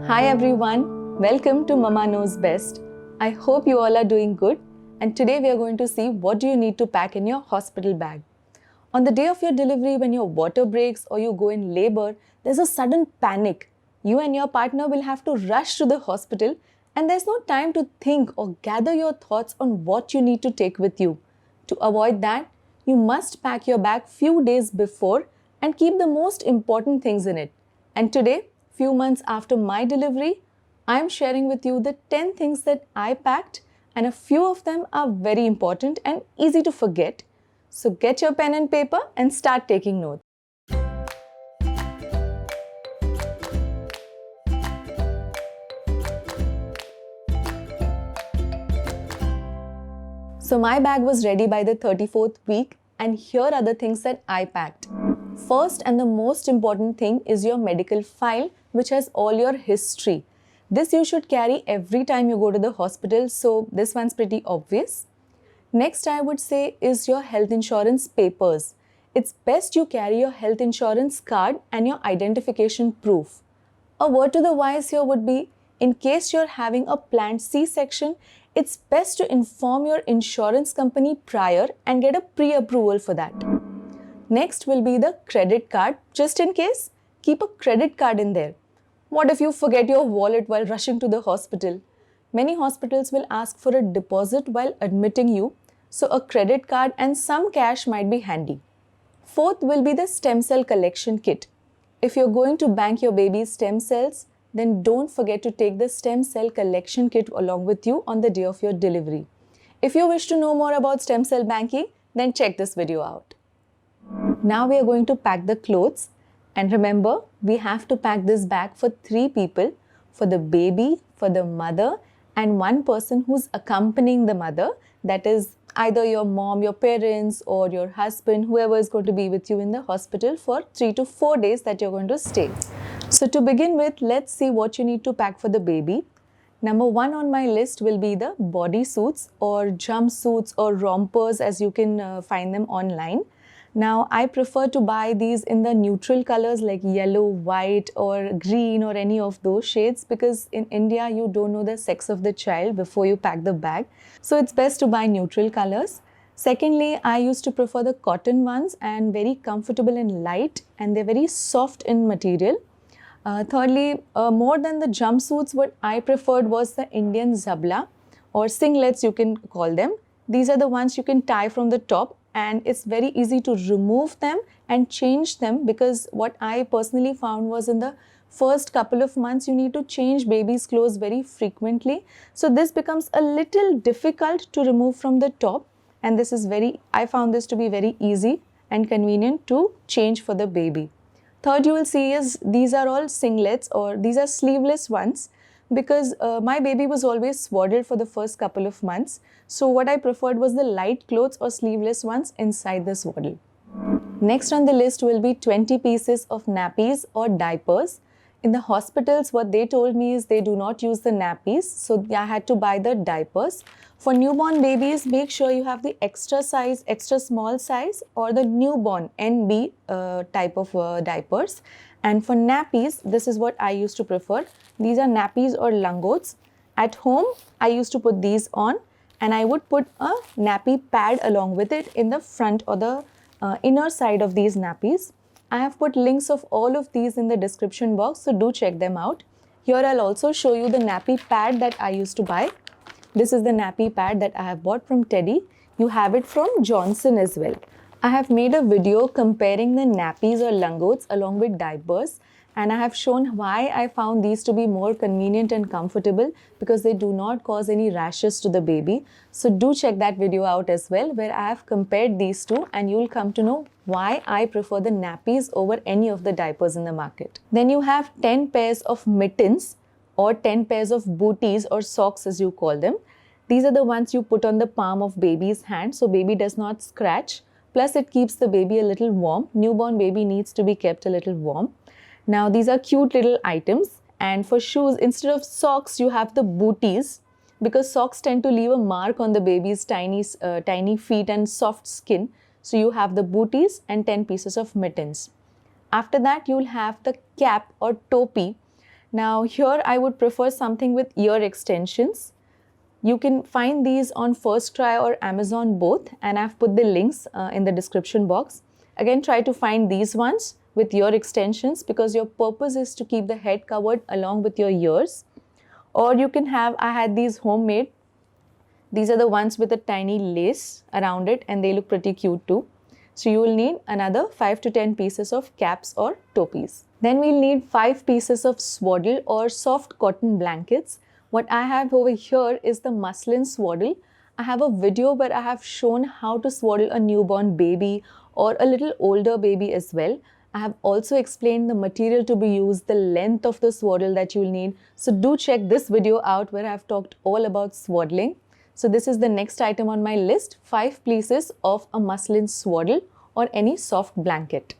Hi everyone, welcome to Mama Knows Best. I hope you all are doing good, and today we are going to see what do you need to pack in your hospital bag. On the day of your delivery, when your water breaks or you go in labor, there's a sudden panic. You and your partner will have to rush to the hospital, and there's no time to think or gather your thoughts on what you need to take with you. To avoid that, you must pack your bag few days before and keep the most important things in it. And today, few months after my delivery, I am sharing with you the 10 things that I packed, and a few of them are very important and easy to forget. So get your pen and paper and start taking notes. So my bag was ready by the 34th week, and here are the things that I packed. First and the most important thing is your medical file, which has all your history. This you should carry every time you go to the hospital, so this one's pretty obvious. Next, I would say is your health insurance papers. It's best you carry your health insurance card and your identification proof. A word to the wise here would be, in case you're having a planned C-section, it's best to inform your insurance company prior and get a pre-approval for that. Next will be the credit card. Just in case, keep a credit card in there. What if you forget your wallet while rushing to the hospital? Many hospitals will ask for a deposit while admitting you, so a credit card and some cash might be handy. Fourth will be the stem cell collection kit. If you're going to bank your baby's stem cells, then don't forget to take the stem cell collection kit along with you on the day of your delivery. If you wish to know more about stem cell banking, then check this video out. Now we are going to pack the clothes, and remember, we have to pack this bag for 3 people, for the baby, for the mother, and one person who's accompanying the mother, that is either your mom, your parents, or your husband, whoever is going to be with you in the hospital for 3 to 4 days that you're going to stay. So to begin with, let's see what you need to pack for the baby. Number 1 on my list will be the body suits or jumpsuits or rompers, as you can find them online. Now, I prefer to buy these in the neutral colors like yellow, white or green or any of those shades, because in India, you don't know the sex of the child before you pack the bag. So it's best to buy neutral colors. Secondly, I used to prefer the cotton ones, and very comfortable and light, and they're very soft in material. Thirdly, more than the jumpsuits, what I preferred was the Indian zabla or singlets, you can call them. These are the ones you can tie from the top, and it's very easy to remove them and change them, because what I personally found was in the first couple of months you need to change baby's clothes very frequently. So this becomes a little difficult to remove from the top, and I found this to be very easy and convenient to change for the baby. Third, you will see is these are all singlets, or these are sleeveless ones, because my baby was always swaddled for the first couple of months. So what I preferred was the light clothes or sleeveless ones inside the swaddle. Next on the list will be 20 pieces of nappies or diapers. In the hospitals, what they told me is they do not use the nappies, so I had to buy the diapers. For newborn babies, make sure you have the extra size, extra small size, or the newborn NB type of diapers. And for nappies, this is what I used to prefer. These are nappies or langots. At home, I used to put these on, and I would put a nappy pad along with it in the front or the inner side of these nappies. I have put links of all of these in the description box, so do check them out. Here I'll also show you the nappy pad that I used to buy. This is the nappy pad that I have bought from Teddy. You have it from Johnson as well. I have made a video comparing the nappies or langots along with diapers, and I have shown why I found these to be more convenient and comfortable, because they do not cause any rashes to the baby. So do check that video out as well, where I have compared these two, and you will come to know why I prefer the nappies over any of the diapers in the market. Then you have 10 pairs of mittens or 10 pairs of booties or socks, as you call them. These are the ones you put on the palm of baby's hand, so baby does not scratch. Plus it keeps the baby a little warm. Newborn baby needs to be kept a little warm. Now these are cute little items. And for shoes, instead of socks, you have the booties, because socks tend to leave a mark on the baby's tiny feet and soft skin. So you have the booties and 10 pieces of mittens. After that, you'll have the cap or topi. Now here I would prefer something with ear extensions. You can find these on First Cry or Amazon both, and I've put the links in the description box. Again, try to find these ones with ear extensions because your purpose is to keep the head covered along with your ears. Or you can have, I had these homemade. These are the ones with a tiny lace around it and they look pretty cute too. So you will need another 5 to 10 pieces of caps or topies. Then we'll need 5 pieces of swaddle or soft cotton blankets. What I have over here is the muslin swaddle. I have a video where I have shown how to swaddle a newborn baby or a little older baby as well. I have also explained the material to be used, the length of the swaddle that you'll need. So do check this video out where I have talked all about swaddling. So this is the next item on my list, 5 pieces of a muslin swaddle or any soft blanket.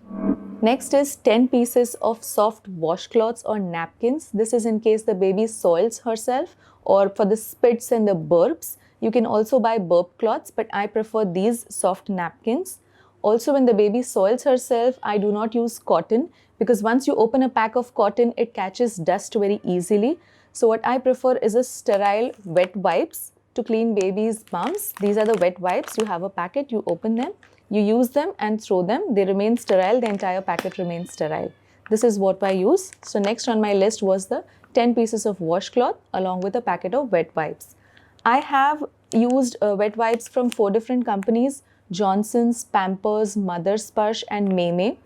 Next is 10 pieces of soft washcloths or napkins. This is in case the baby soils herself or for the spits and the burps. You can also buy burp cloths, but I prefer these soft napkins. Also, when the baby soils herself, I do not use cotton because once you open a pack of cotton, it catches dust very easily. So what I prefer is a sterile wet wipes to clean baby's bums. These are the wet wipes. You have a packet, you open them, you use them and throw them. They remain sterile. The entire packet remains sterile. This is what I use. So next on my list was the 10 pieces of washcloth along with a packet of wet wipes. I have used wet wipes from 4 different companies: Johnson's, Pampers, Mother's Sparsh and Mei.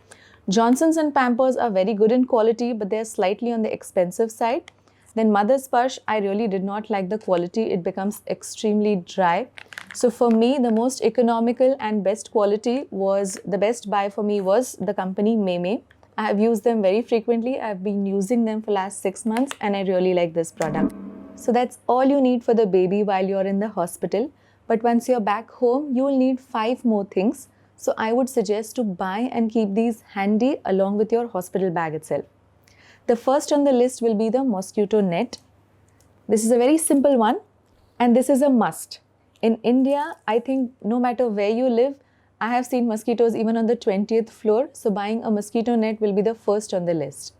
Johnson's and Pampers are very good in quality, but they are slightly on the expensive side. Then Mother's Sparsh, I really did not like the quality. It becomes extremely dry. So for me, the most economical and best quality was, the best buy for me was the company Mei. I have used them very frequently. I've been using them for last 6 months and I really like this product. So that's all you need for the baby while you're in the hospital. But once you're back home, you will need 5 more things. So I would suggest to buy and keep these handy along with your hospital bag itself. The first on the list will be the mosquito net. This is a very simple one and this is a must. In India, I think no matter where you live, I have seen mosquitoes even on the 20th floor. So buying a mosquito net will be the first on the list.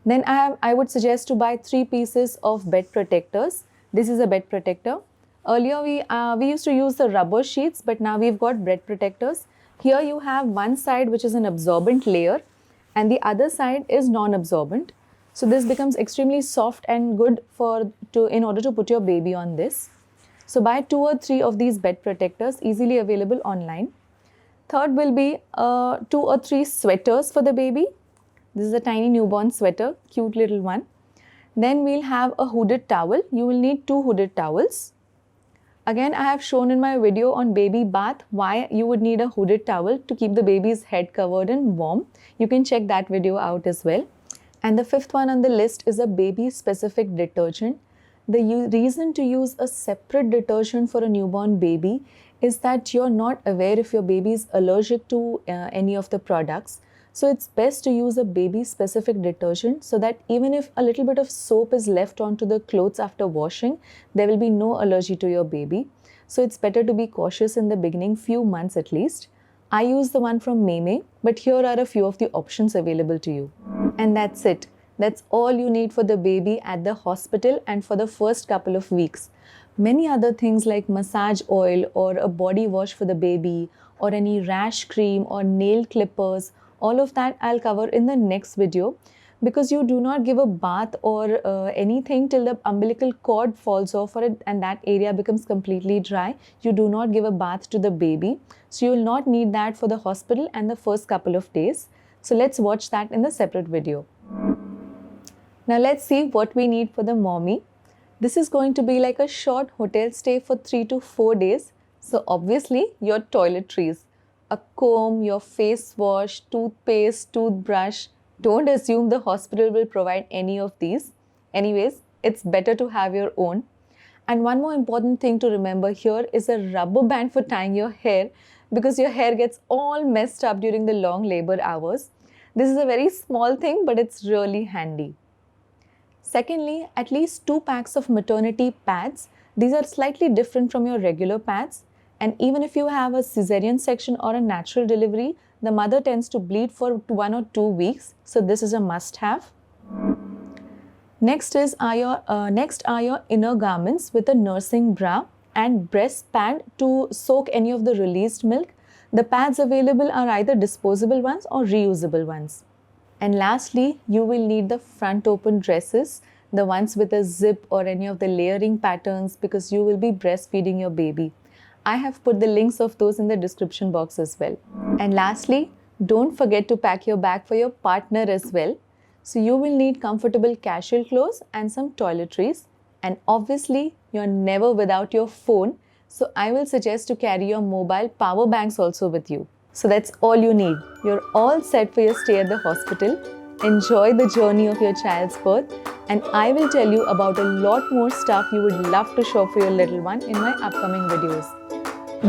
Then I would suggest to buy 3 pieces of bed protectors. This is a bed protector. Earlier we used to use the rubber sheets, but now we've got bed protectors. Here you have one side which is an absorbent layer and the other side is non-absorbent. So this becomes extremely soft and good in order to put your baby on this. So buy 2 or 3 of these bed protectors, easily available online. Third will be 2 or 3 sweaters for the baby. This is a tiny newborn sweater, cute little one. Then we'll have a hooded towel. You will need 2 hooded towels. Again, I have shown in my video on baby bath why you would need a hooded towel to keep the baby's head covered and warm. You can check that video out as well. And the 5th one on the list is a baby-specific detergent. The reason to use a separate detergent for a newborn baby is that you're not aware if your baby is allergic to any of the products. So it's best to use a baby-specific detergent so that even if a little bit of soap is left onto the clothes after washing, there will be no allergy to your baby. So it's better to be cautious in the beginning few months at least. I use the one from Mei, but here are a few of the options available to you. And that's it. That's all you need for the baby at the hospital and for the first couple of weeks. Many other things like massage oil or a body wash for the baby or any rash cream or nail clippers, all of that I'll cover in the next video, because you do not give a bath or anything till the umbilical cord falls off and that area becomes completely dry. You do not give a bath to the baby. So you will not need that for the hospital and the first couple of days. So let's watch that in the separate video. Now let's see what we need for the mommy. This is going to be like a short hotel stay for 3 to 4 days. So obviously your toiletries, a comb, your face wash, toothpaste, toothbrush. Don't assume the hospital will provide any of these. Anyways, it's better to have your own. And one more important thing to remember here is a rubber band for tying your hair, because your hair gets all messed up during the long labor hours. This is a very small thing, but it's really handy. Secondly, at least 2 packs of maternity pads. These are slightly different from your regular pads. And even if you have a cesarean section or a natural delivery, the mother tends to bleed for 1 or 2 weeks. So this is a must-have. Next are your inner garments with a nursing bra and breast pad to soak any of the released milk. The pads available are either disposable ones or reusable ones. And lastly, you will need the front open dresses, the ones with a zip or any of the layering patterns, because you will be breastfeeding your baby. I have put the links of those in the description box as well. And lastly, don't forget to pack your bag for your partner as well. So you will need comfortable casual clothes and some toiletries. And obviously, you're never without your phone. So I will suggest to carry your mobile power banks also with you. So that's all you need. You're all set for your stay at the hospital. Enjoy the journey of your child's birth, and I will tell you about a lot more stuff you would love to shop for your little one in my upcoming videos.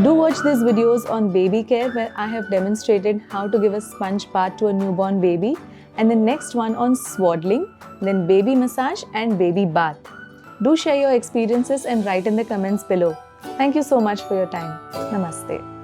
Do watch these videos on baby care where I have demonstrated how to give a sponge bath to a newborn baby, and the next one on swaddling, then baby massage and baby bath. Do share your experiences and write in the comments below. Thank you so much for your time. Namaste.